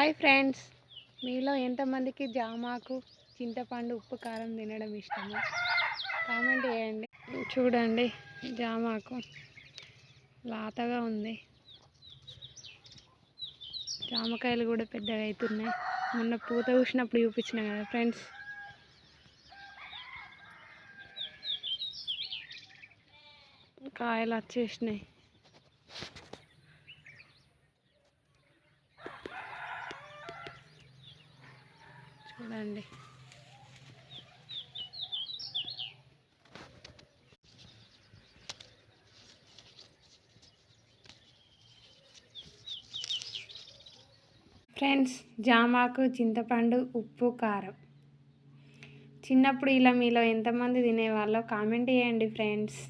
Hi friends, మీలో ఎంతమందికి జామాకు చింతపండు ఉప్పు కారం తినడం ఇష్టమో కామెంట్ చేయండి. చూడండి, జామాకు లాతగా ఉంది. జామకాయలు కూడా పెద్దగా అవుతున్నాయి. మొన్న పూత పూసినప్పుడు చూపించిన కదా ఫ్రెండ్స్. కాయలు వచ్చేసినాయి. చూడండి, ఫ్రెండ్స్, జామాకు చింతపండు ఉప్పు కారం చిన్నప్పుడు ఇలా మీలో ఎంతమంది తినేవాళ్ళో కామెంట్ చేయండి ఫ్రెండ్స్.